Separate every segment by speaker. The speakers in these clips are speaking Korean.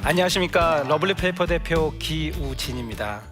Speaker 1: 안녕하십니까. 러블리 페이퍼 대표 기우진입니다.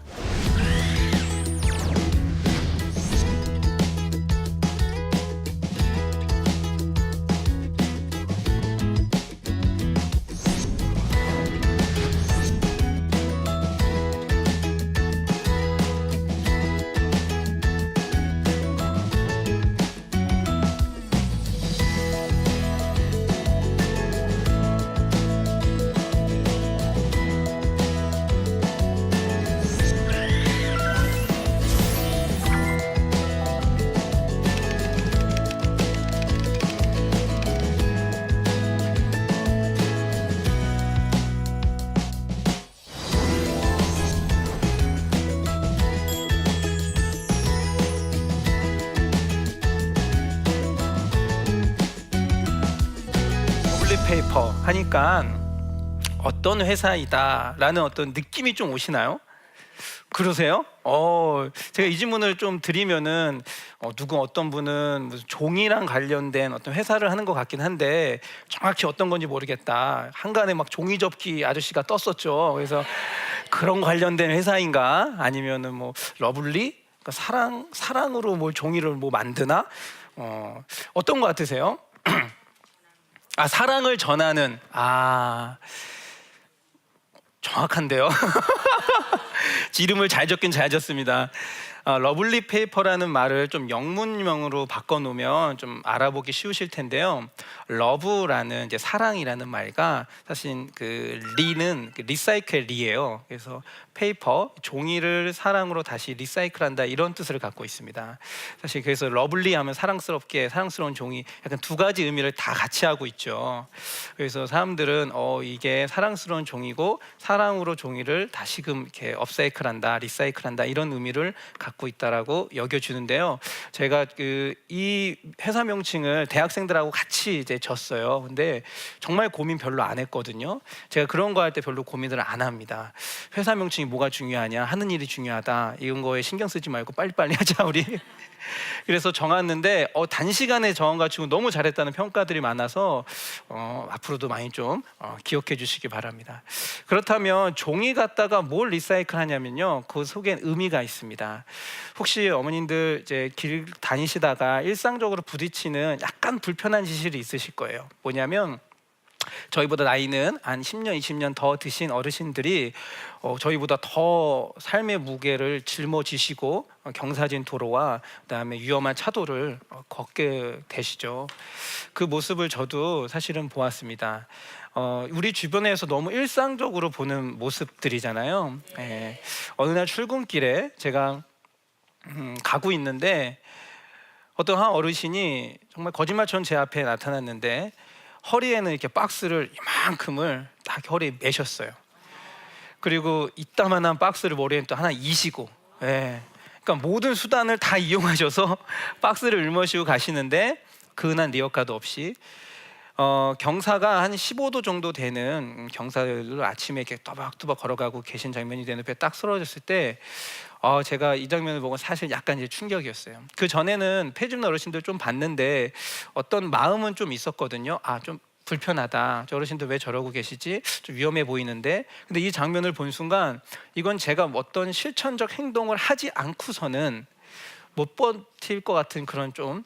Speaker 1: 러블리 페이퍼 하니까 어떤 회사이다라는 어떤 느낌이 좀 오시나요? 그러세요? 제가 이 질문을 좀 드리면은 누구 어떤 분은 무슨 종이랑 관련된 어떤 회사를 하는 것 같긴 한데 정확히 어떤 건지 모르겠다. 한간에 막 종이 접기 아저씨가 떴었죠. 그래서 그런 관련된 회사인가? 아니면은 뭐 러블리? 그러니까 사랑으로 뭘 종이를 뭐 만드나? 어떤 것 같으세요? 사랑을 전하는. 정확한데요. 이름을 잘 적긴 잘 적습니다. 러블리 페이퍼라는 말을 좀 영문명으로 바꿔놓으면 좀 알아보기 쉬우실 텐데요. 러브라는 이제 사랑이라는 말과 사실 그 리는 리사이클 리예요. 그래서 페이퍼 종이를 사랑으로 다시 리사이클한다 이런 뜻을 갖고 있습니다. 사실 그래서 러블리하면 사랑스럽게 사랑스러운 종이 약간 두 가지 의미를 다 같이 하고 있죠. 그래서 사람들은 이게 사랑스러운 종이고 사랑으로 종이를 다시금 이렇게 업사이클한다, 리사이클한다 이런 의미를 갖고 있다라고 여겨주는데요. 제가 이 회사 명칭을 대학생들하고 같이 이제 졌어요. 근데 정말 고민 별로 안 했거든요. 제가 그런 거 할 때 별로 고민을 안 합니다. 회사 명칭이 뭐가 중요하냐, 하는 일이 중요하다 이런 거에 신경 쓰지 말고 빨리빨리 하자 우리. 그래서 정했는데 단시간에 정해가지고 너무 잘했다는 평가들이 많아서 앞으로도 많이 좀 기억해 주시기 바랍니다. 그렇다면 종이 갖다가 뭘 리사이클 하냐면요, 그 속엔 의미가 있습니다. 혹시 어머님들 이제 길 다니시다가 일상적으로 부딪히는 약간 불편한 지실이 있으실 거예요. 뭐냐면 저희보다 나이는 한 10년, 20년 더 드신 어르신들이 저희보다 더 삶의 무게를 짊어지시고 경사진 도로와 그다음에 위험한 차도를 걷게 되시죠. 그 모습을 저도 사실은 보았습니다. 우리 주변에서 너무 일상적으로 보는 모습들이잖아요. 어느 날 출근길에 제가 가고 있는데 어떤 한 어르신이 정말 거짓말처럼 제 앞에 나타났는데 허리에는 이렇게 박스를 이만큼을 딱 허리에 매셨어요. 그리고 이따만한 박스를 머리에 또 하나 이시고, 그러니까 모든 수단을 다 이용하셔서 박스를 일머시고 가시는데 그은한 리어카도 없이 경사가 한 15도 정도 되는 경사를 아침에 이렇게 또박또박 걸어가고 계신 장면이 내 눈에 딱 쓰러졌을 때 제가 이 장면을 보고 사실 약간 이제 충격이었어요. 그 전에는 폐주는 어르신들 좀 봤는데 어떤 마음은 좀 있었거든요. 좀 불편하다. 저 어르신들 왜 저러고 계시지? 좀 위험해 보이는데. 근데 이 장면을 본 순간 이건 제가 어떤 실천적 행동을 하지 않고서는 못 버틸 것 같은 그런 좀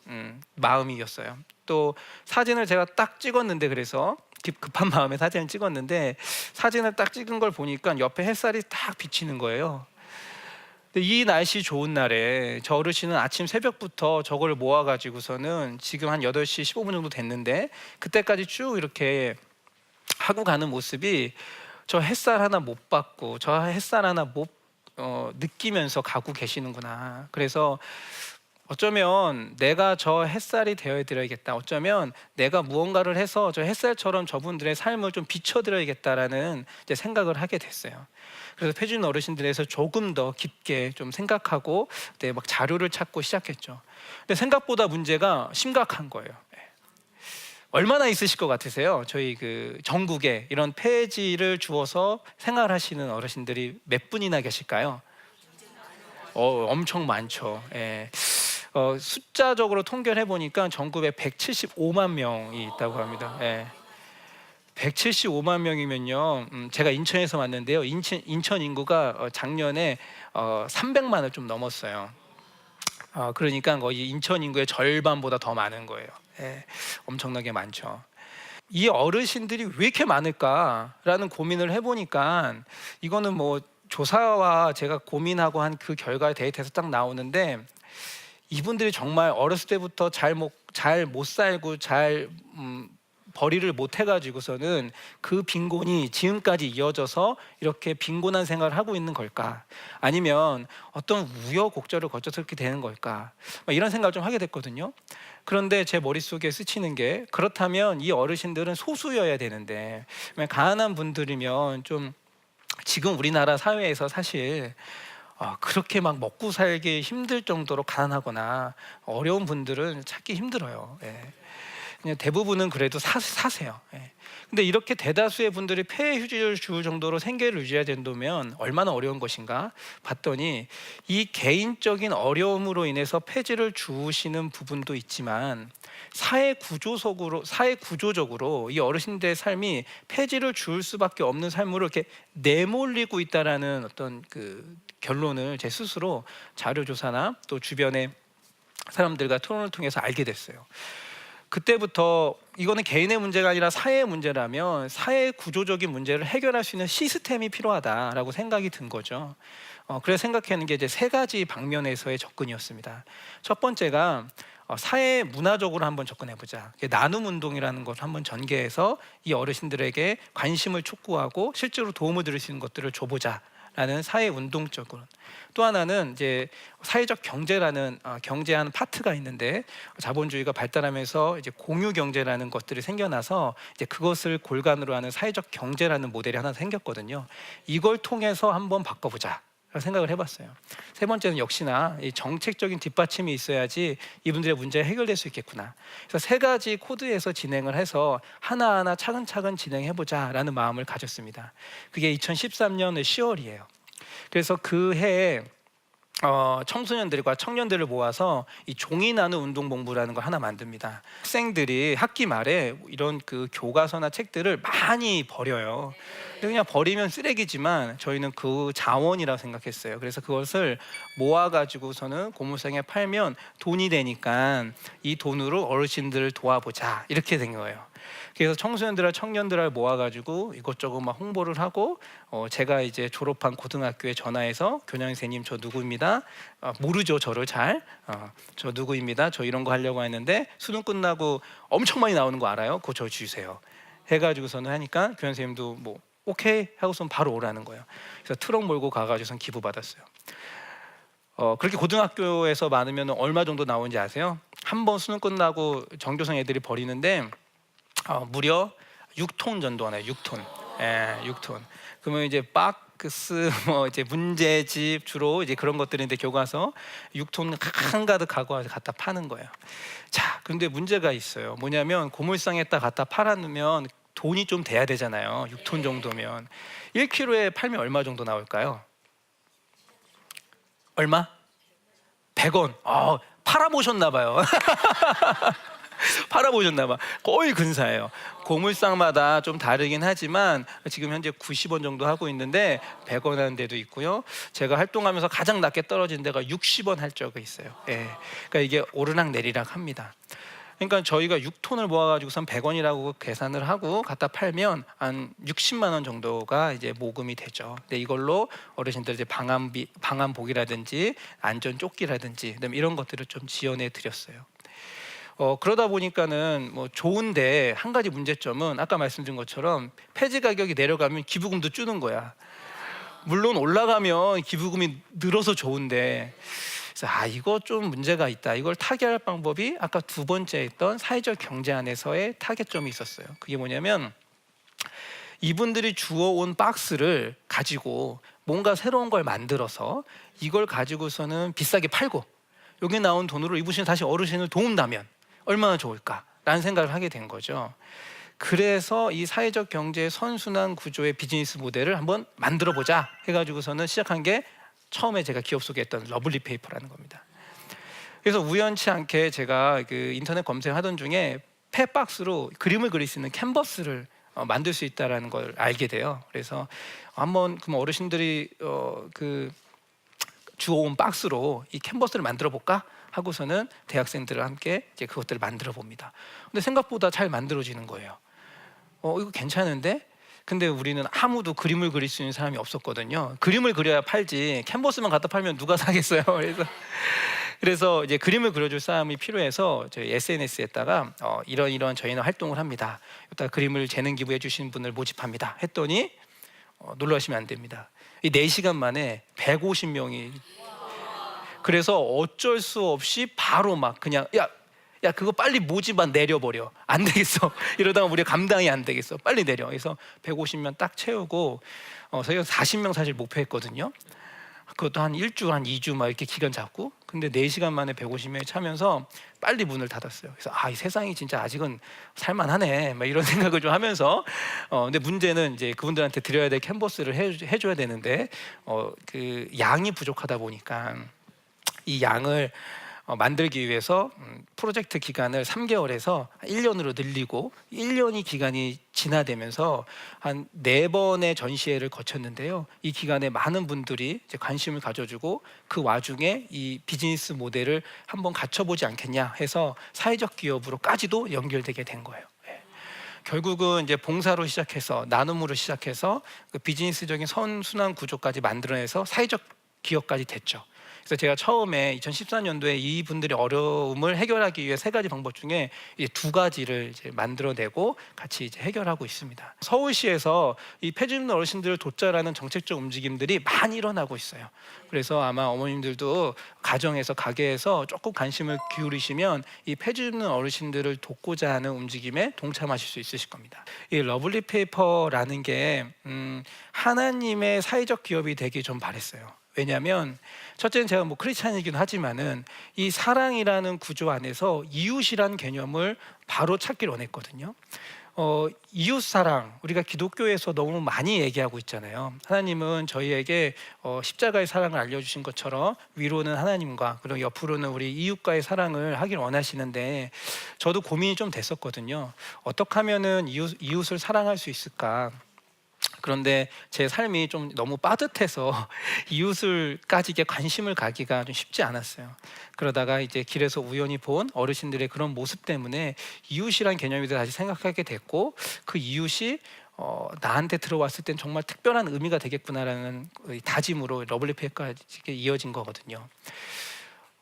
Speaker 1: 마음이었어요. 또 사진을 제가 딱 찍었는데, 그래서 급한 마음에 사진을 찍었는데 사진을 딱 찍은 걸 보니까 옆에 햇살이 딱 비치는 거예요. 근데 이 날씨 좋은 날에 저 어르신은 아침 새벽부터 저걸 모아가지고서는 지금 한 8시 15분 정도 됐는데 그때까지 쭉 이렇게 하고 가는 모습이 저 햇살 하나 못 받고 저 햇살 하나 못 느끼면서 가고 계시는구나. 그래서 어쩌면 내가 저 햇살이 되어 드려야겠다. 어쩌면 내가 무언가를 해서 저 햇살처럼 저분들의 삶을 좀 비춰드려야겠다라는 이제 생각을 하게 됐어요. 그래서 폐준 어르신들에서 조금 더 깊게 좀 생각하고 그때 막 자료를 찾고 시작했죠. 근데 생각보다 문제가 심각한 거예요. 얼마나 있으실 것 같으세요? 저희 그 전국에 이런 폐지를 주어서 생활하시는 어르신들이 몇 분이나 계실까요? 엄청 많죠. 숫자적으로 통계를 해보니까 전국에 175만 명이 있다고 합니다. 175만 명이면요. 제가 인천에서 왔는데요. 인천 인구가 작년에 300만을 좀 넘었어요. 그러니까 거의 인천 인구의 절반보다 더 많은 거예요. 예, 엄청나게 많죠. 이 어르신들이 왜 이렇게 많을까라는 고민을 해보니까 이거는 뭐 조사와 제가 고민하고 한 그 결과 데이터에서 딱 나오는데, 이분들이 정말 어렸을 때부터 잘 못 살고 잘 벌이를 못 해가지고서는 그 빈곤이 지금까지 이어져서 이렇게 빈곤한 생활을 하고 있는 걸까? 아니면 어떤 우여곡절을 거쳐서 그렇게 되는 걸까? 이런 생각을 좀 하게 됐거든요. 그런데 제 머릿속에 스치는 게, 그렇다면 이 어르신들은 소수여야 되는데, 가난한 분들이면 좀 지금 우리나라 사회에서 사실 그렇게 막 먹고 살기 힘들 정도로 가난하거나 어려운 분들은 찾기 힘들어요. 예. 그냥 대부분은 그래도 사세요. 예. 근데 이렇게 대다수의 분들이 폐 휴지를 줄 정도로 생계를 유지해야 된다면 얼마나 어려운 것인가 봤더니, 이 개인적인 어려움으로 인해서 폐지를 주시는 부분도 있지만 사회 구조적으로 이 어르신들의 삶이 폐지를 줄 수밖에 없는 삶으로 이렇게 내몰리고 있다라는 어떤 그 결론을 제 스스로 자료 조사나 또 주변의 사람들과 토론을 통해서 알게 됐어요. 그때부터 이거는 개인의 문제가 아니라 사회의 문제라면 사회 구조적인 문제를 해결할 수 있는 시스템이 필요하다라고 생각이 든 거죠. 그래서 생각하는 게 이제 세 가지 방면에서의 접근이었습니다. 첫 번째가 사회 문화적으로 한번 접근해보자. 나눔 운동이라는 것을 한번 전개해서 이 어르신들에게 관심을 촉구하고 실제로 도움을 드릴 수 있는 것들을 줘보자 라는 사회 운동적으로. 또 하나는 이제 사회적 경제라는 경제하는 파트가 있는데, 자본주의가 발달하면서 이제 공유 경제라는 것들이 생겨나서 이제 그것을 골간으로 하는 사회적 경제라는 모델이 하나 생겼거든요. 이걸 통해서 한번 바꿔보자 생각을 해봤어요. 세 번째는 역시나 이 정책적인 뒷받침이 있어야지 이분들의 문제가 해결될 수 있겠구나. 그래서 세 가지 코드에서 진행을 해서 하나하나 차근차근 진행해보자라는 마음을 가졌습니다. 그게 2013년 10월이에요. 그래서 그 해에 청소년들과 청년들을 모아서 이 종이 나눔 운동본부라는 걸 하나 만듭니다. 학생들이 학기 말에 이런 그 교과서나 책들을 많이 버려요. 그냥 버리면 쓰레기지만 저희는 그 자원이라고 생각했어요. 그래서 그것을 모아가지고서는 고물상에 팔면 돈이 되니까 이 돈으로 어르신들을 도와보자, 이렇게 된 거예요. 그래서 청소년들과 청년들을 모아가지고 이것저것 막 홍보를 하고, 제가 이제 졸업한 고등학교에 전화해서 교장 선생님 저 누구입니다. 모르죠 저를 잘. 저 누구입니다. 저 이런 거 하려고 했는데 수능 끝나고 엄청 많이 나오는 거 알아요? 그거 저 주세요. 해가지고서는 하니까 교장 선생님도 뭐 오케이 하고선 바로 오라는 거예요. 그래서 트럭 몰고 가가지고선 기부 받았어요. 그렇게 고등학교에서 많으면 얼마 정도 나오는지 아세요? 한 번 수능 끝나고 전교생 애들이 버리는데 무려 6톤 정도 하나요. 6톤. 예, 6톤. 그러면 이제 박스 뭐 이제 문제집 주로 이제 그런 것들인데 교과서 6톤 한가득 갖다 파는 거예요. 자, 그런데 문제가 있어요. 뭐냐면 고물상에다 갖다 팔아놓으면 돈이 좀 돼야 되잖아요. 6톤 정도면 1kg에 팔면 얼마 정도 나올까요? 얼마? 100원. 팔아보셨나 봐요. 팔아보셨나 봐. 거의 근사해요. 고물상마다 좀 다르긴 하지만 지금 현재 90원 정도 하고 있는데 100원 하는 데도 있고요. 제가 활동하면서 가장 낮게 떨어진 데가 60원 할 적이 있어요. 예. 그러니까 이게 오르락 내리락 합니다. 그러니까 저희가 6톤을 모아가지고선 100원이라고 계산을 하고 갖다 팔면 한 60만 원 정도가 이제 모금이 되죠. 근데 이걸로 어르신들 이제 방한복이라든지 안전조끼라든지 그다음에 이런 것들을 좀 지원해 드렸어요. 그러다 보니까는 뭐 좋은데 한 가지 문제점은 아까 말씀드린 것처럼 폐지 가격이 내려가면 기부금도 주는 거야. 물론 올라가면 기부금이 늘어서 좋은데, 그래서 이거 좀 문제가 있다. 이걸 타개할 방법이 아까 두 번째 했던 사회적 경제 안에서의 타겟점이 있었어요. 그게 뭐냐면 이분들이 주워온 박스를 가지고 뭔가 새로운 걸 만들어서 이걸 가지고서는 비싸게 팔고 여기 나온 돈으로 이분이 다시 어르신을 도운다면 얼마나 좋을까라는 생각을 하게 된 거죠. 그래서 이 사회적 경제의 선순환 구조의 비즈니스 모델을 한번 만들어 보자 해가지고서는 시작한 게 처음에 제가 기업 소개했던 러블리 페이퍼라는 겁니다. 그래서 우연치 않게 제가 그 인터넷 검색하던 중에 폐박스로 그림을 그릴 수 있는 캔버스를 만들 수 있다라는 걸 알게 돼요. 그래서 한번 그럼 어르신들이 그 주워온 박스로 이 캔버스를 만들어 볼까 하고서는 대학생들과 함께 이제 그것들을 만들어 봅니다. 근데 생각보다 잘 만들어지는 거예요. 이거 괜찮은데? 근데 우리는 아무도 그림을 그릴 수 있는 사람이 없었거든요. 그림을 그려야 팔지 캔버스만 갖다 팔면 누가 사겠어요. 그래서 이제 그림을 그려줄 사람이 필요해서 저희 SNS에다가 이런 저희는 활동을 합니다. 이따 그림을 재능 기부해 주시는 분을 모집합니다. 했더니 놀라시면 안 됩니다. 이 4시간 만에 150명이. 그래서 어쩔 수 없이 바로 막 그냥 야 그거 빨리 모집안 내려버려. 안 되겠어. 이러다가 우리가 감당이 안 되겠어. 빨리 내려. 그래서 150명 딱 채우고 저희가 40명 사실 목표했거든요. 그것도 한 1주, 한 2주 막 이렇게 기간 잡고. 근데 4시간 만에 150명이 차면서 빨리 문을 닫았어요. 그래서 이 세상이 진짜 아직은 살만하네. 막 이런 생각을 좀 하면서 근데 문제는 이제 그분들한테 드려야 될 캔버스를 해줘야 되는데 그 양이 부족하다 보니까 이 양을 만들기 위해서 프로젝트 기간을 3개월에서 1년으로 늘리고 1년이 기간이 지나되면서 한 4번의 전시회를 거쳤는데요. 이 기간에 많은 분들이 이제 관심을 가져주고 그 와중에 이 비즈니스 모델을 한번 갖춰보지 않겠냐 해서 사회적 기업으로까지도 연결되게 된 거예요. 결국은 이제 봉사로 시작해서 나눔으로 시작해서 그 비즈니스적인 선순환 구조까지 만들어내서 사회적 기업까지 됐죠. 그래서 제가 처음에 2014년도에 이분들의 어려움을 해결하기 위해 3가지 방법 중에 이제 2가지를 이제 만들어내고 같이 이제 해결하고 있습니다. 서울시에서 이 폐지 없는 어르신들을 돕자라는 정책적 움직임들이 많이 일어나고 있어요. 그래서 아마 어머님들도 가정에서 가게에서 조금 관심을 기울이시면 이 폐지 없는 어르신들을 돕고자 하는 움직임에 동참하실 수 있으실 겁니다. 이 러블리 페이퍼라는 게 하나님의 사회적 기업이 되기 좀 바랬어요. 왜냐하면 첫째는 제가 뭐 크리스찬이긴 하지만은 이 사랑이라는 구조 안에서 이웃이라는 개념을 바로 찾기를 원했거든요. 이웃 사랑, 우리가 기독교에서 너무 많이 얘기하고 있잖아요. 하나님은 저희에게 십자가의 사랑을 알려주신 것처럼 위로는 하나님과 그리고 옆으로는 우리 이웃과의 사랑을 하길 원하시는데 저도 고민이 좀 됐었거든요. 어떻게 하면은 이웃을 사랑할 수 있을까? 그런데 제 삶이 좀 너무 빠듯해서 이웃을까지게 관심을 가기가 좀 쉽지 않았어요. 그러다가 이제 길에서 우연히 본 어르신들의 그런 모습 때문에 이웃이란 개념에 대해서 다시 생각하게 됐고 그 이웃이 나한테 들어왔을 땐 정말 특별한 의미가 되겠구나라는 다짐으로 러블리 페이까지 이어진 거거든요.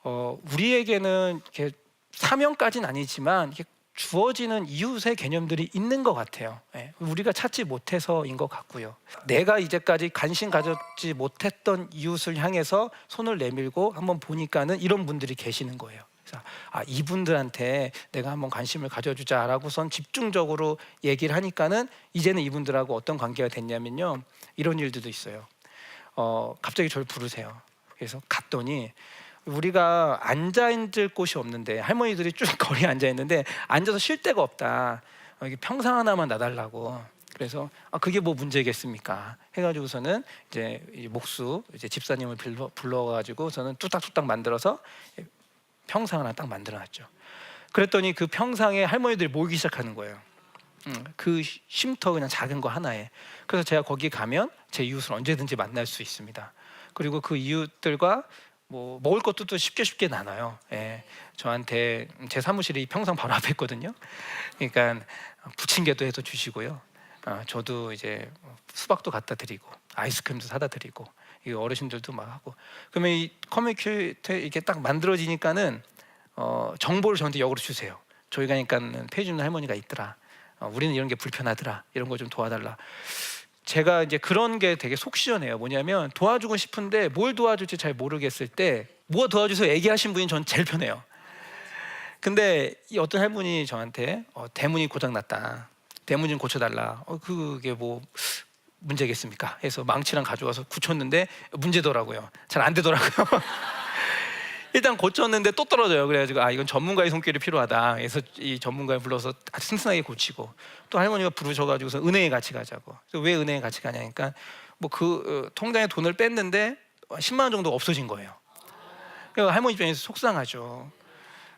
Speaker 1: 우리에게는 이렇게 사명까지는 아니지만 이렇게 주어지는 이웃의 개념들이 있는 것 같아요. 우리가 찾지 못해서인 것 같고요. 내가 이제까지 관심 가졌지 못했던 이웃을 향해서 손을 내밀고 한번 보니까는 이런 분들이 계시는 거예요. 그래서 이분들한테 내가 한번 관심을 가져주자라고선 집중적으로 얘기를 하니까는 이제는 이분들하고 어떤 관계가 됐냐면요. 이런 일들도 있어요. 갑자기 저를 부르세요. 그래서 갔더니 우리가 앉아 있을 곳이 없는데 할머니들이 쭉 거리에 앉아 있는데 앉아서 쉴 데가 없다. 여기 평상 하나만 놔달라고. 그래서 그게 뭐 문제겠습니까? 해가지고서는 이제 목수 이제 집사님을 불러가지고 저는 뚝딱뚝딱 만들어서 평상 하나 딱 만들어놨죠. 그랬더니 그 평상에 할머니들이 모이기 시작하는 거예요. 그 쉼터 그냥 작은 거 하나에. 그래서 제가 거기 가면 제 이웃을 언제든지 만날 수 있습니다. 그리고 그 이웃들과 뭐 먹을 것도 또 쉽게 나눠요. 저한테 제 사무실이 평상 바로 앞에 있거든요. 그러니까 부침개도 해서 주시고요. 저도 이제 수박도 갖다 드리고 아이스크림도 사다 드리고 이 어르신들도 막 하고. 그러면 이 커뮤니티 이렇게 딱 만들어지니까는 정보를 저한테 역으로 주세요. 저희 가니까는 폐지 없는 할머니가 있더라. 우리는 이런 게 불편하더라. 이런 거 좀 도와달라. 제가 이제 그런 게 되게 속 시원해요. 뭐냐면 도와주고 싶은데 뭘 도와줄지 잘 모르겠을 때 뭐 도와주세요 얘기하신 분이 전 제일 편해요. 근데 이 어떤 할머니 저한테 대문이 고장났다. 대문 좀 고쳐달라. 그게 뭐 문제겠습니까? 해서 망치랑 가져와서 굳혔는데 문제더라고요. 잘 안 되더라고요. 일단 고쳤는데 또 떨어져요. 그래가지고 이건 전문가의 손길이 필요하다. 그래서 이 전문가를 불러서 아주 튼튼하게 고치고 또 할머니가 부르셔가지고서 은행에 같이 가자고. 그래서 왜 은행에 같이 가냐니까 뭐 그 통장에 돈을 뺐는데 10만 원 정도 없어진 거예요. 그러니까 할머니 입장에서 속상하죠.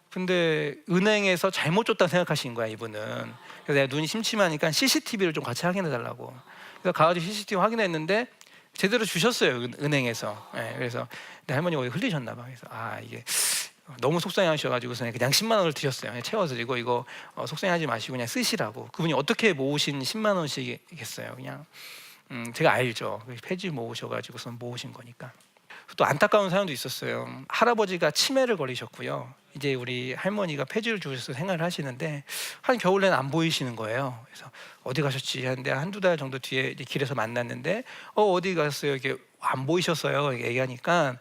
Speaker 1: 근데 은행에서 잘못 줬다고 생각하신 거야 이분은. 그래서 내가 눈이 심심하니까 CCTV를 좀 같이 확인해 달라고. 그래서 가가지고 CCTV 확인했는데 제대로 주셨어요 은행에서. 예, 그래서 내 할머니가 거기 흘리셨나 봐. 그래서 이게 너무 속상해하셔가지고서 그냥 10만 원을 드렸어요. 그냥 채워서 이거 속상해하지 마시고 그냥 쓰시라고. 그분이 어떻게 모으신 10만 원씩이겠어요. 그냥 제가 알죠. 폐지 모으셔가지고서 모으신 거니까. 또 안타까운 사연도 있었어요. 할아버지가 치매를 걸리셨고요. 이제 우리 할머니가 폐지를 주셔서 생활을 하시는데 한 겨울에는 안 보이시는 거예요. 그래서 어디 가셨지 하는데 한두 달 정도 뒤에 이제 길에서 만났는데 어디 갔어요? 이렇게 안 보이셨어요. 이렇게 얘기하니까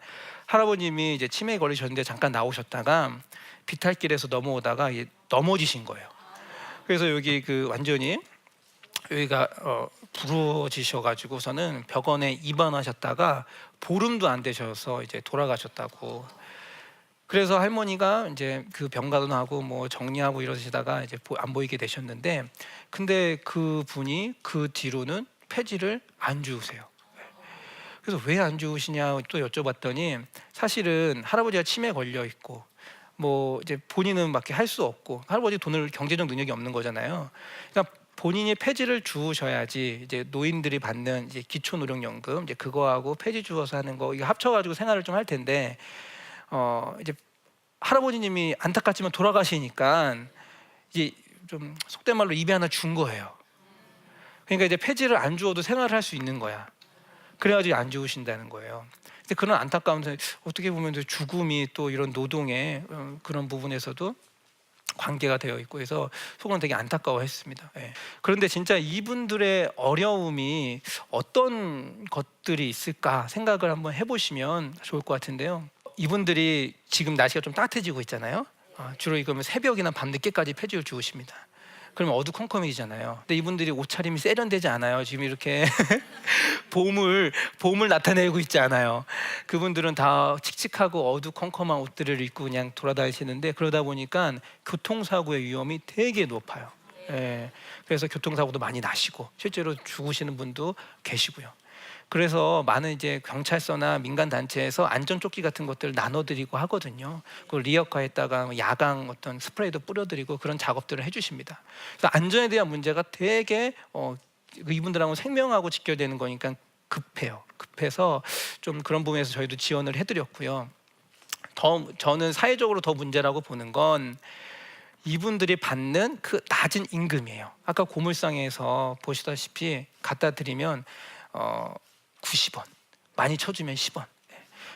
Speaker 1: 할아버님이 이제 치매에 걸리셨는데 잠깐 나오셨다가 비탈길에서 넘어오다가 넘어지신 거예요. 그래서 여기 완전히 여기가 부러지셔가지고서는 병원에 입원하셨다가 보름도 안 되셔서 이제 돌아가셨다고. 그래서 할머니가 이제 그 병가도 뭐 정리하고 이러시다가 이제 안 보이게 되셨는데, 근데 그 분이 그 뒤로는 폐지를 안 주우세요. 그래서 왜 안 주우시냐 또 여쭤봤더니 사실은 할아버지가 치매에 걸려 있고 뭐 이제 본인은 밖에 할 수 없고 할아버지 돈을 경제적 능력이 없는 거잖아요. 그러니까 본인이 폐지를 주우셔야지 이제 노인들이 받는 이제 기초노령연금 이제 그거하고 폐지 주워서 하는 거 이거 합쳐가지고 생활을 좀 할 텐데 이제 할아버지님이 안타깝지만 돌아가시니까 이제 좀 속된 말로 입에 하나 준 거예요. 그러니까 이제 폐지를 안 주어도 생활을 할 수 있는 거야. 그래가지고 안 주우신다는 거예요. 근데 그런 안타까운 어떻게 보면 죽음이 또 이런 노동의 그런 부분에서도 관계가 되어 있고 해서 속으로는 되게 안타까워했습니다. 예. 그런데 진짜 이분들의 어려움이 어떤 것들이 있을까 생각을 한번 해보시면 좋을 것 같은데요. 이분들이 지금 날씨가 좀 따뜻해지고 있잖아요. 주로 이거면 새벽이나 밤 늦게까지 폐지를 주우십니다. 그러면 어두컴컴해지잖아요. 근데 이분들이 옷차림이 세련되지 않아요. 지금 이렇게 봄을 나타내고 있지 않아요. 그분들은 다 칙칙하고 어두컴컴한 옷들을 입고 그냥 돌아다니시는데 그러다 보니까 교통사고의 위험이 되게 높아요. 예. 그래서 교통사고도 많이 나시고 실제로 죽으시는 분도 계시고요. 그래서 많은 이제 경찰서나 민간 단체에서 안전조끼 같은 것들을 나눠드리고 하거든요. 그걸 리어카에다가 야광 어떤 스프레이도 뿌려드리고 그런 작업들을 해주십니다. 그래서 안전에 대한 문제가 되게 이분들하고 생명하고 직결되는 거니까 급해요. 급해서 좀 그런 부분에서 저희도 지원을 해드렸고요. 저는 사회적으로 더 문제라고 보는 건 이분들이 받는 그 낮은 임금이에요. 아까 고물상에서 보시다시피 갖다 드리면 90원, 많이 쳐주면 10원.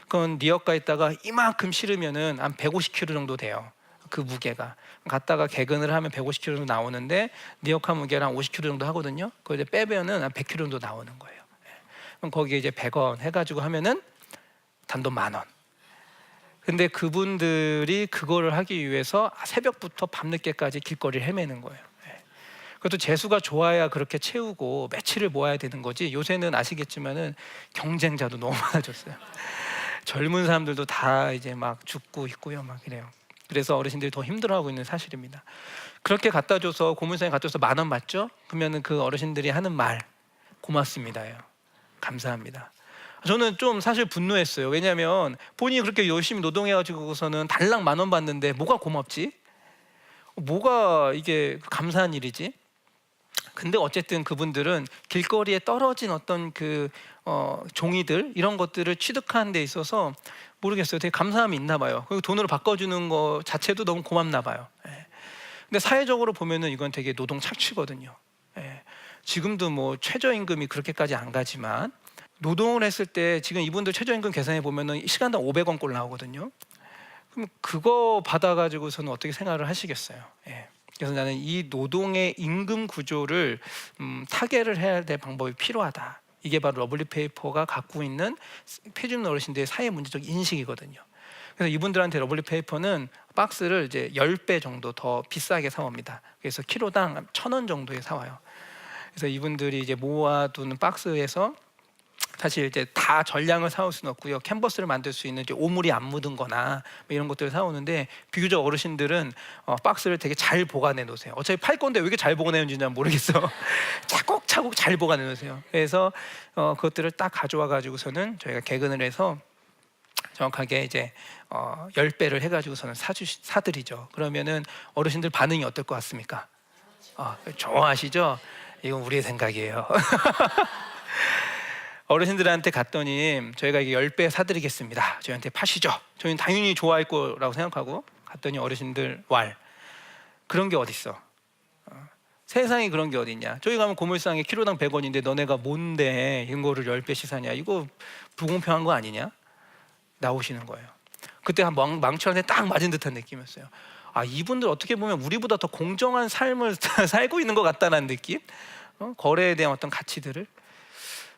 Speaker 1: 그건 리어카에다가 이만큼 실으면은 한 150kg 정도 돼요. 그 무게가 갖다가 개근을 하면 150kg 정도 나오는데 리어카 무게를 한 50kg 정도 하거든요. 그걸 이제 빼면은 한 100kg 정도 나오는 거예요. 그럼 거기에 이제 100원 해가지고 하면은 단돈 10,000원. 근데 그분들이 그거를 하기 위해서 새벽부터 밤늦게까지 길거리를 헤매는 거예요. 그것도 재수가 좋아야 그렇게 채우고 며칠을 모아야 되는 거지. 요새는 아시겠지만은 경쟁자도 너무 많아졌어요. 젊은 사람들도 다 이제 막 죽고 있고요, 막 이래요. 그래서 어르신들이 더 힘들어하고 있는 사실입니다. 그렇게 갖다 줘서 고물상에 갖다 줘서 10,000원 맞죠? 그러면은 그 어르신들이 하는 말 고맙습니다요. 감사합니다. 저는 좀 사실 분노했어요. 왜냐하면 본인이 그렇게 열심히 노동해가지고서는 달랑 10,000원 받는데 뭐가 고맙지? 뭐가 이게 감사한 일이지? 근데 어쨌든 그분들은 길거리에 떨어진 어떤 종이들 이런 것들을 취득하는 데 있어서 모르겠어요. 되게 감사함이 있나 봐요. 그리고 돈으로 바꿔주는 거 자체도 너무 고맙나 봐요. 예. 근데 사회적으로 보면은 이건 되게 노동 착취거든요. 예. 지금도 뭐 최저임금이 그렇게까지 안 가지만 노동을 했을 때 지금 이분들 최저임금 계산해 보면은 시간당 500원꼴 나오거든요. 그럼 그거 받아가지고서는 어떻게 생활을 하시겠어요? 예. 그래서 나는 이 노동의 임금 구조를 타개를 해야 될 방법이 필요하다. 이게 바로 러블리 페이퍼가 갖고 있는 폐지는 어르신들의 사회 문제적 인식이거든요. 그래서 이분들한테 러블리 페이퍼는 박스를 이제 10배 정도 더 비싸게 사옵니다. 그래서 키로당 1,000원 정도에 사와요. 그래서 이분들이 이제 모아두는 박스에서 사실 이제 다 전량을 사올 수는 없고요. 캔버스를 만들 수 있는 이제 오물이 안 묻은 거나 뭐 이런 것들을 사오는데 비교적 어르신들은 박스를 되게 잘 보관해 놓으세요. 어차피 팔 건데 왜 이렇게 잘 보관해 놓는지 모르겠어. 차곡차곡 잘 보관해 놓으세요. 그래서 그것들을 딱 가져와 가지고서는 저희가 개근을 해서 정확하게 이제 10배를 해가지고서는 사드리죠. 그러면은 어르신들 반응이 어떨 것 같습니까? 좋아하시죠? 이건 우리의 생각이에요. 어르신들한테 갔더니 저희가 이게 10배 사드리겠습니다, 저희한테 파시죠. 저희는 당연히 좋아할 거라고 생각하고 갔더니 어르신들 그런 게 어딨어. 세상에 그런 게 어딨냐. 저희 가면 고물상에 키로당 100원인데 너네가 뭔데 이거를 10배씩 사냐. 이거 불공평한 거 아니냐. 나오시는 거예요. 그때 한 망치한테 딱 맞은 듯한 느낌이었어요. 이분들 어떻게 보면 우리보다 더 공정한 삶을 살고 있는 것 같다는 느낌. 거래에 대한 어떤 가치들을.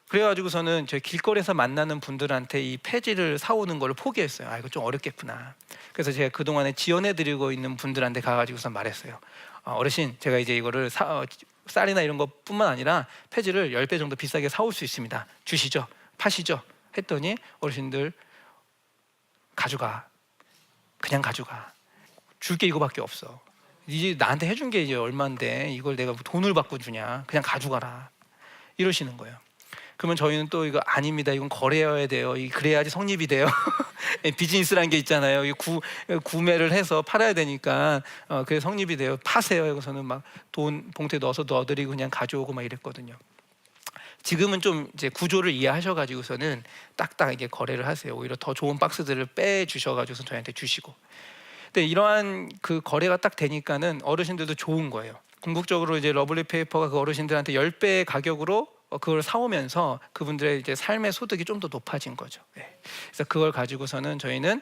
Speaker 1: 그래가지고서는 저희 길거리에서 만나는 분들한테 이 폐지를 사오는 걸 포기했어요. 이거 좀 어렵겠구나. 그래서 제가 그동안에 지원해드리고 있는 분들한테 가가지고서 말했어요. 어르신, 제가 이제 이거를 쌀이나 이런 것뿐만 아니라 폐지를 10배 정도 비싸게 사올 수 있습니다. 주시죠, 파시죠. 했더니 어르신들 가져가, 그냥 가져가. 줄 게 이거밖에 없어. 이제 나한테 해준 게 이제 얼마인데 이걸 내가 돈을 받고 주냐. 그냥 가져가라. 이러시는 거예요. 그러면 저희는 또 이거 아닙니다. 이건 거래해야 돼요. 그래야지 성립이 돼요. 비즈니스라는 게 있잖아요. 구매를 해서 팔아야 되니까 그게 성립이 돼요. 파세요. 여기서는 막 돈 봉투에 넣어드리고 그냥 가져오고 막 이랬거든요. 지금은 좀 이제 구조를 이해하셔가지고서는 딱딱 이게 거래를 하세요. 오히려 더 좋은 박스들을 빼 주셔가지고서 저희한테 주시고. 근데 이러한 그 거래가 딱 되니까는 어르신들도 좋은 거예요. 궁극적으로 이제 러블리 페이퍼가 그 어르신들한테 10배의 가격으로 그걸 사오면서 그분들의 이제 삶의 소득이 좀 더 높아진 거죠. 그래서 그걸 가지고서는 저희는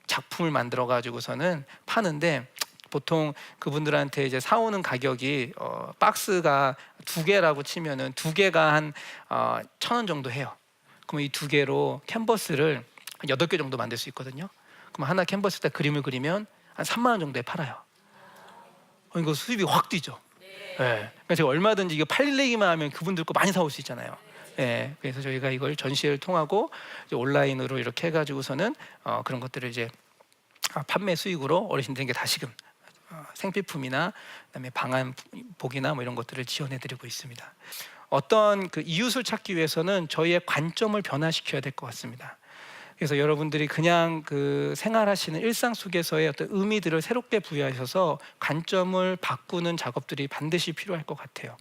Speaker 1: 작품을 만들어 가지고서는 파는데, 보통 그분들한테 이제 사오는 가격이 박스가 2개라고 치면은 2개가 한 1,000원 정도 해요. 그럼 이 2개로 캔버스를 한 8개 정도 만들 수 있거든요. 그럼 하나 캔버스에다 그림을 그리면 한 3만 원 정도에 팔아요. 이거 수입이 확 뛰죠. 그러니까 제가 얼마든지 이거 팔리기만 하면 그분들 거 많이 사올 수 있잖아요. 그래서 저희가 이걸 전시회를 통하고 이제 온라인으로 이렇게 해가지고서는 그런 것들을 이제 판매 수익으로 어르신들에게 다시금 생필품이나 그다음에 방한복이나 뭐 이런 것들을 지원해드리고 있습니다. 어떤 그 이웃을 찾기 위해서는 저희의 관점을 변화시켜야 될 것 같습니다. 그래서 여러분들이 그냥 그 생활하시는 일상 속에서의 어떤 의미들을 새롭게 부여하셔서 관점을 바꾸는 작업들이 반드시 필요할 것 같아요.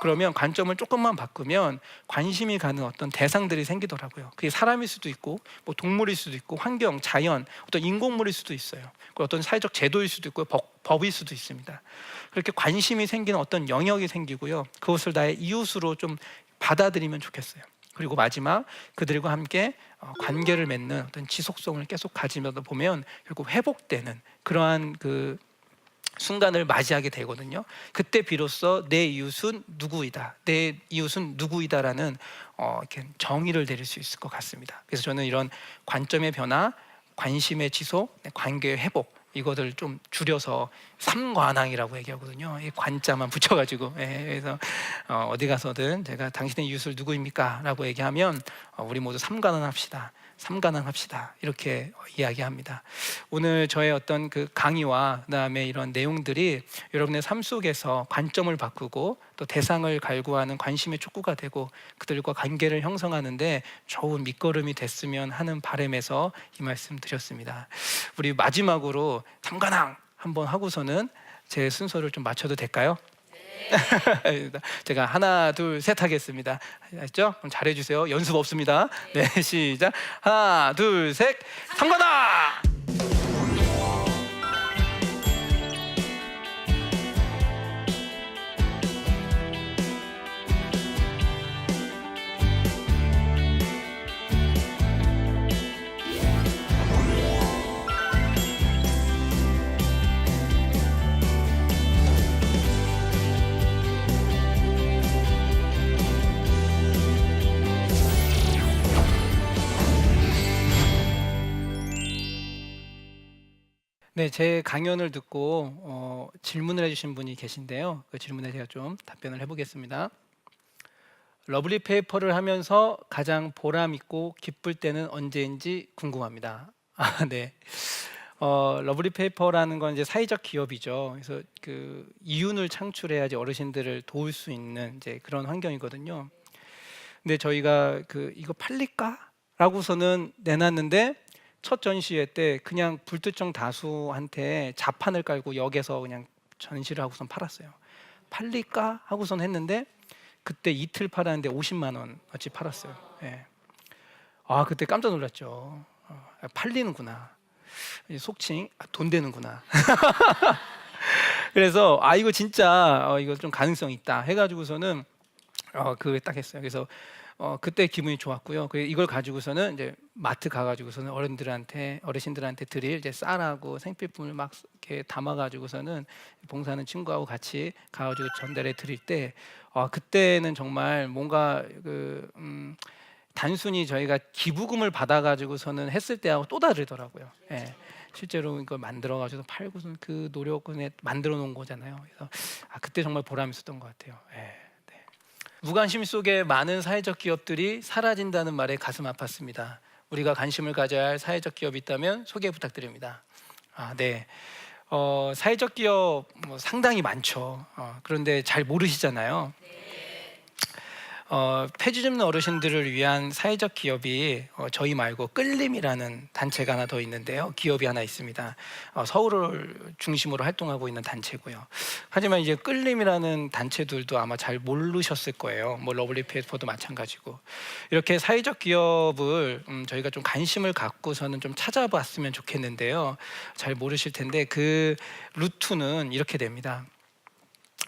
Speaker 1: 그러면 관점을 조금만 바꾸면 관심이 가는 어떤 대상들이 생기더라고요. 그게 사람일 수도 있고, 뭐 동물일 수도 있고, 환경, 자연, 어떤 인공물일 수도 있어요. 어떤 사회적 제도일 수도 있고, 법일 수도 있습니다. 그렇게 관심이 생기는 어떤 영역이 생기고요. 그것을 나의 이웃으로 좀 받아들이면 좋겠어요. 그리고 마지막, 그들과 함께 관계를 맺는 어떤 지속성을 계속 가지면서 보면 결국 회복되는 그러한 그 순간을 맞이하게 되거든요. 그때 비로소 내 이웃은 누구이다, 내 이웃은 누구이다라는 이렇게 정의를 내릴 수 있을 것 같습니다. 그래서 저는 이런 관점의 변화, 관심의 지속, 관계의 회복, 이것을 좀 줄여서 삼관왕이라고 얘기하거든요. 이 관자만 붙여가지고. 그래서 어디 가서든 제가 당신의 이웃을 누구입니까? 라고 얘기하면 우리 모두 삼관왕 합시다, 삼관왕 합시다, 이렇게 이야기합니다. 오늘 저의 어떤 그 강의와 그다음에 이런 내용들이 여러분의 삶 속에서 관점을 바꾸고 또 대상을 갈구하는 관심의 촉구가 되고 그들과 관계를 형성하는데 좋은 밑거름이 됐으면 하는 바람에서 이 말씀 드렸습니다. 우리 마지막으로 삼관왕 한번 하고서는 제 순서를 좀 맞춰도 될까요? 제가 하나 둘 셋 하겠습니다. 알죠? 그럼 잘해주세요. 연습 없습니다. 네, 시작. 하나 둘 셋. 삼관왕. 네, 제 강연을 듣고 질문을 해주신 분이 계신데요. 그 질문에 제가 좀 답변을 해보겠습니다. 러블리 페이퍼를 하면서 가장 보람 있고 기쁠 때는 언제인지 궁금합니다. 네. 러블리 페이퍼라는 건 이제 사회적 기업이죠. 그래서 그 이윤을 창출해야지 어르신들을 도울 수 있는 이제 그런 환경이거든요. 근데 저희가 이거 팔릴까? 라고서는 내놨는데 첫 전시회 때 그냥 불특정 다수한테 자판을 깔고 역에서 그냥 전시를 하고선 팔았어요. 팔릴까 하고선 했는데 그때 이틀 팔았는데 50만 원어치 팔았어요. 예. 아 그때 깜짝 놀랐죠. 팔리는구나. 속칭 돈 되는구나. 그래서 이거 진짜 이거 좀 가능성 있다 해가지고서는 그걸 딱 했어요. 그래서 그때 기분이 좋았고요. 이걸 가지고서는 이제 마트 가가지고서는 어르신들한테 드릴 이제 쌀하고 생필품을 막 이렇게 담아가지고서는 봉사하는 친구하고 같이 가가지고 전달해 드릴 때 그때는 정말 뭔가 단순히 저희가 기부금을 받아가지고서는 했을 때하고 또 다르더라고요. 예. 실제로 이걸 만들어가지고 팔고서는 그 노력을 만들어 놓은 거잖아요. 그래서 그때 정말 보람 있었던 것 같아요. 예. 무관심 속에 많은 사회적 기업들이 사라진다는 말에 가슴 아팠습니다. 우리가 관심을 가져야 할 사회적 기업이 있다면 소개 부탁드립니다. 네. 사회적 기업 상당히 많죠. 그런데 잘 모르시잖아요. 폐지 줍는 어르신들을 위한 사회적 기업이 저희 말고 끌림이라는 단체가 하나 더 있는데요. 기업이 하나 있습니다. 서울을 중심으로 활동하고 있는 단체고요. 하지만 이제 끌림이라는 단체들도 아마 잘 모르셨을 거예요. 뭐 러블리 페이퍼도 마찬가지고. 이렇게 사회적 기업을 저희가 좀 관심을 갖고서는 좀 찾아봤으면 좋겠는데요. 잘 모르실 텐데 그 루트는 이렇게 됩니다.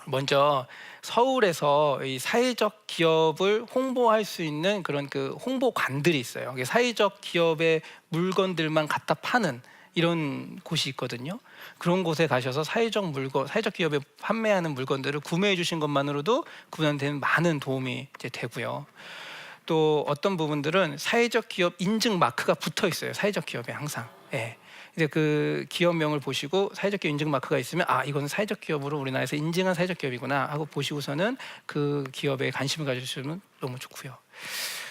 Speaker 1: 먼저 서울에서 이 사회적 기업을 홍보할 수 있는 그런 그 홍보관들이 있어요. 사회적 기업의 물건들만 갖다 파는 이런 곳이 있거든요. 그런 곳에 가셔서 사회적 기업에 판매하는 물건들을 구매해 주신 것만으로도 그분한테는 많은 도움이 이제 되고요. 또 어떤 부분들은 사회적 기업 인증 마크가 붙어 있어요. 사회적 기업에 항상. 예. 이제 그 기업명을 보시고 사회적 기업 인증 마크가 있으면 이거는 사회적 기업으로 우리나라에서 인증한 사회적 기업이구나 하고 보시고서는 그 기업에 관심을 가져주시면 너무 좋고요.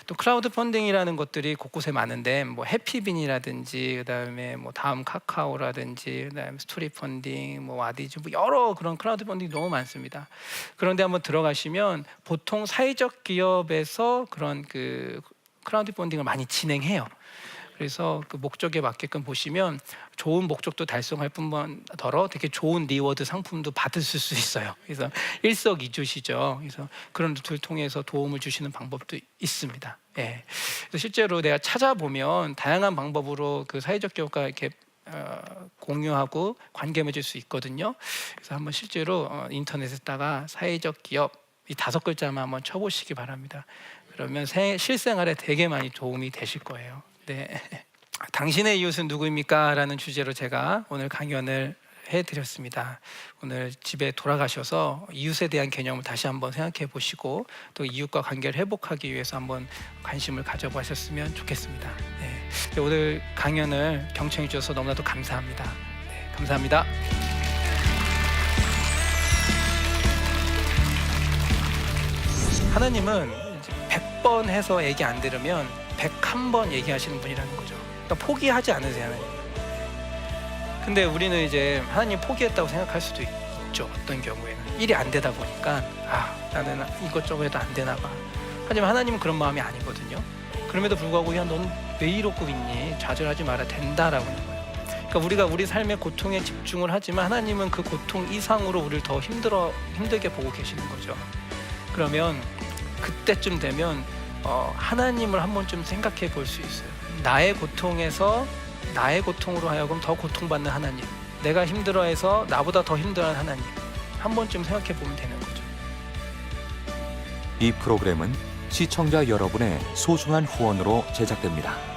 Speaker 1: 또 크라우드 펀딩이라는 것들이 곳곳에 많은데 뭐 해피빈이라든지 그다음에 뭐 다음 카카오라든지 그다음에 스토리 펀딩 뭐 와디즈 뭐 여러 그런 크라우드 펀딩이 너무 많습니다. 그런데 한번 들어가시면 보통 사회적 기업에서 그런 그 크라우드 펀딩을 많이 진행해요. 그래서 그 목적에 맞게끔 보시면 좋은 목적도 달성할 뿐더러 되게 좋은 리워드 상품도 받으실 수 있어요. 그래서 일석이조시죠. 그래서 그런 루트를 통해서 도움을 주시는 방법도 있습니다. 예. 그래서 실제로 내가 찾아보면 다양한 방법으로 그 사회적 기업과 이렇게 공유하고 관계 맺을 수 있거든요. 그래서 한번 실제로 인터넷에다가 사회적 기업 이 5글자만 한번 쳐보시기 바랍니다. 그러면 실생활에 되게 많이 도움이 되실 거예요. 네. 당신의 이웃은 누구입니까? 라는 주제로 제가 오늘 강연을 해드렸습니다. 오늘 집에 돌아가셔서 이웃에 대한 개념을 다시 한번 생각해 보시고 또 이웃과 관계를 회복하기 위해서 한번 관심을 가져보셨으면 좋겠습니다. 네. 오늘 강연을 경청해 주셔서 너무나도 감사합니다. 네, 감사합니다. 하나님은 100번 해서 얘기 안 들으면 101번 얘기하시는 분이라는 거죠. 그러니까 포기하지 않으세요, 하나님. 근데 우리는 이제 하나님 포기했다고 생각할 수도 있죠. 어떤 경우에는 일이 안 되다 보니까 나는 이것저것 해도 안 되나 봐. 하지만 하나님은 그런 마음이 아니거든요. 그럼에도 불구하고 넌 왜 이러고 있니? 좌절하지 마라. 된다라고 하는 거예요. 그러니까 우리가 우리 삶의 고통에 집중을 하지만 하나님은 그 고통 이상으로 우리를 더 힘들게 보고 계시는 거죠. 그러면 그때쯤 되면 하나님을 한 번쯤 생각해 볼 수 있어요. 나의 고통에서 나의 고통으로 하여금 더 고통받는 하나님, 내가 힘들어해서 나보다 더 힘들어하는 하나님, 한 번쯤 생각해 보면 되는 거죠.
Speaker 2: 이 프로그램은 시청자 여러분의 소중한 후원으로 제작됩니다.